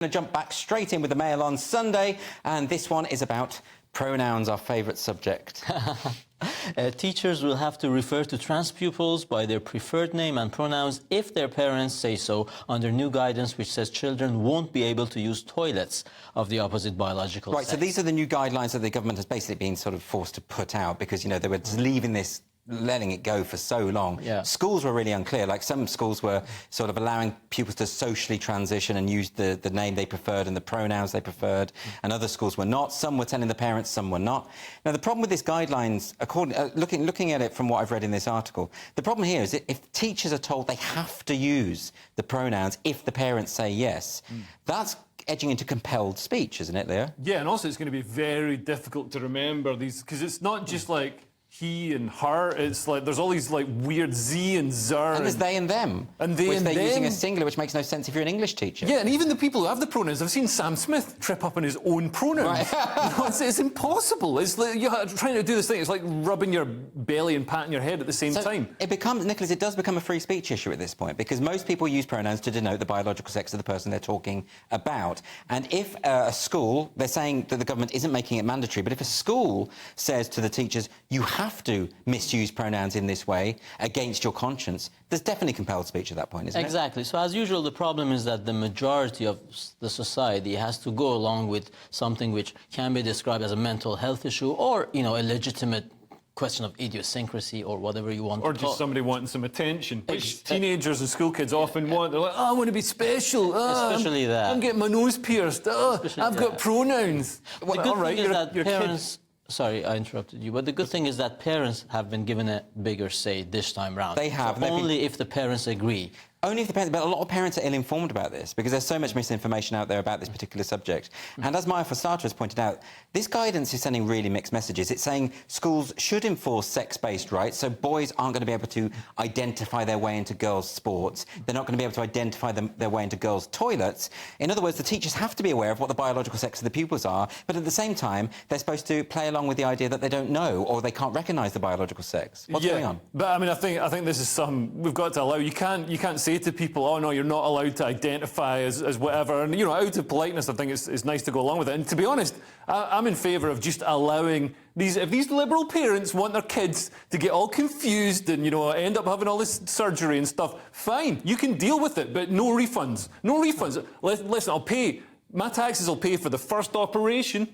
Going to jump back straight in with the Mail on Sunday, and this one is about pronouns, our favourite subject. Teachers will have to refer to trans pupils by their preferred name and pronouns if their parents say so, under new guidance which says children won't be able to use toilets of the opposite biological sex. Right, so these are the new guidelines that the government has basically been sort of forced to put out because, you know, they were just leaving this, letting it go for so long. Yeah. Schools were really unclear. Like some schools were sort of allowing pupils to socially transition and use the name they preferred and the pronouns they preferred, and other schools were not. Some were telling the parents, some were not. Now, the problem with these guidelines, looking at it from what I've read in this article, the problem here is that if teachers are told they have to use the pronouns if the parents say yes, that's edging into compelled speech, isn't it, Leo? Yeah, and also it's going to be very difficult to remember these, because it's not just like he and her, it's like there's all these like weird Z and Zer. And there's they and them. And they which and they're them. using a singular, which makes no sense if you're an English teacher. Yeah, and even the people who have the pronouns, I've seen Sam Smith trip up on his own pronouns. Right. You know, it's impossible. It's like you're trying to do this thing. It's like rubbing your belly and patting your head at the same time. It becomes, Nicholas, it does become a free speech issue at this point because most people use pronouns to denote the biological sex of the person they're talking about. And if a school, they're saying that the government isn't making it mandatory, but if a school says to the teachers, you have to misuse pronouns in this way against your conscience, there's definitely compelled speech at that point, isn't it? Exactly. So as usual, the problem is that the majority of the society has to go along with something which can be described as a mental health issue or, you know, a legitimate question of idiosyncrasy or whatever you want Or to just call. somebody wanting some attention, which teenagers and school kids often want. They're like, oh, I want to be special. Oh, Especially that. I'm getting my nose pierced. Oh, Especially I've got pronouns. The good all right, thing is you're that a parents... Sorry, I interrupted you. But the good thing is that parents have been given a bigger say this time round. They have. So only if the parents agree. Only if the parents, but a lot of parents are ill-informed about this because there's so much misinformation out there about this particular subject. And as Maya Fossata has pointed out, this guidance is sending really mixed messages. It's saying schools should enforce sex-based rights, so boys aren't going to be able to identify their way into girls' sports. They're not going to be able to identify their way into girls' toilets. In other words, the teachers have to be aware of what the biological sex of the pupils are, but at the same time, they're supposed to play along with the idea that they don't know or they can't recognise the biological sex. What's going on? But I mean, I think this is we've got to allow. You can't say to people, oh no, you're not allowed to identify as whatever. And you know, out of politeness, I think it's nice to go along with it. And to be honest, I'm in favour of just allowing if these liberal parents want their kids to get all confused and, you know, end up having all this surgery and stuff, fine, you can deal with it, but no refunds. No refunds. Listen, I'll pay, my taxes will pay for the first operation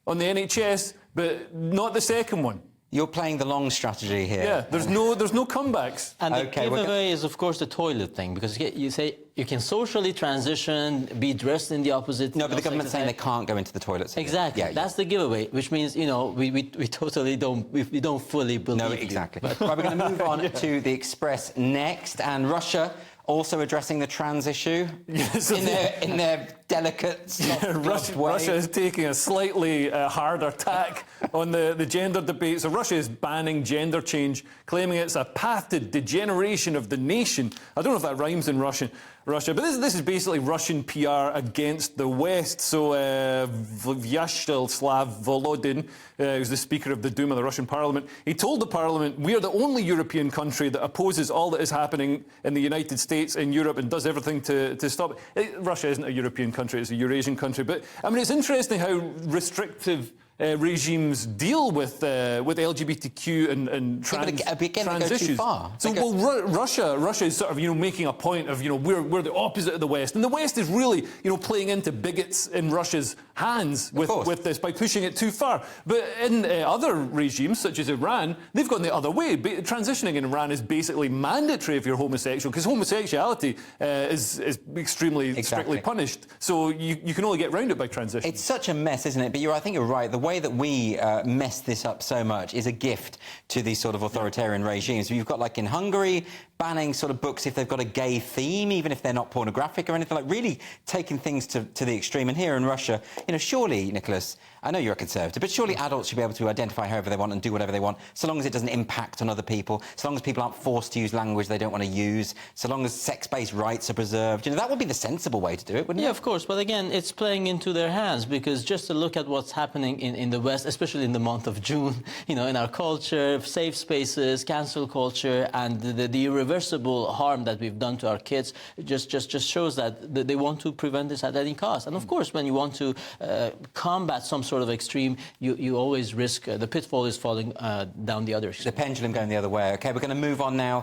on the NHS, but not the second one. You're playing the long strategy here. Yeah, there's no comebacks. And the Okay, giveaway is, of course, the toilet thing, because you say you can socially transition, be dressed in the opposite... No, but the government's saying they can't go into the toilets. Exactly. Yeah, that's the giveaway, which means, you know, we totally don't... We don't fully believe No, exactly. Right, we're going to move on to the Express next, and Russia also addressing the trans issue in their delicate, soft way. Russia is taking a slightly harder tack on the gender debate. So Russia is banning gender change, claiming it's a path to degeneration of the nation. I don't know if that rhymes in Russia, but this is basically Russian PR against the West. So Vyacheslav Volodin, who's the Speaker of the Duma, the Russian Parliament, he told the Parliament, "We are the only European country that opposes all that is happening in the United States and Europe and does everything to stop it." Russia isn't a European country, it's a Eurasian country. But, I mean, it's interesting how restrictive regimes deal with LGBTQ and trans issues. Too far. So, Russia is sort of, you know, making a point of, you know, we're the opposite of the West, and the West is really, you know, playing into bigots in Russia's hands with this by pushing it too far. But in other regimes, such as Iran, they've gone the other way. Transitioning in Iran is basically mandatory if you're homosexual, because homosexuality is extremely strictly punished. So you can only get around it by transition. It's such a mess, isn't it? But I think you're right. The way that we mess this up so much is a gift to these sort of authoritarian regimes. You've got, like in Hungary, banning sort of books if they've got a gay theme, even if they're not pornographic or anything, like really taking things to the extreme. And here in Russia, you know, surely, Nicholas, I know you're a conservative, but surely adults should be able to identify however they want and do whatever they want, so long as it doesn't impact on other people, so long as people aren't forced to use language they don't want to use, so long as sex-based rights are preserved. You know, that would be the sensible way to do it, wouldn't it? Yeah, of course. But again, it's playing into their hands, because just to look at what's happening in the West, especially in the month of June, you know, in our culture, safe spaces, cancel culture, and the irreversible harm that we've done to our kids just shows that they want to prevent this at any cost. And of course, when you want to combat some sort of extreme, you always risk the pitfall is falling down the other extreme. The pendulum going the other way. Okay, we're going to move on now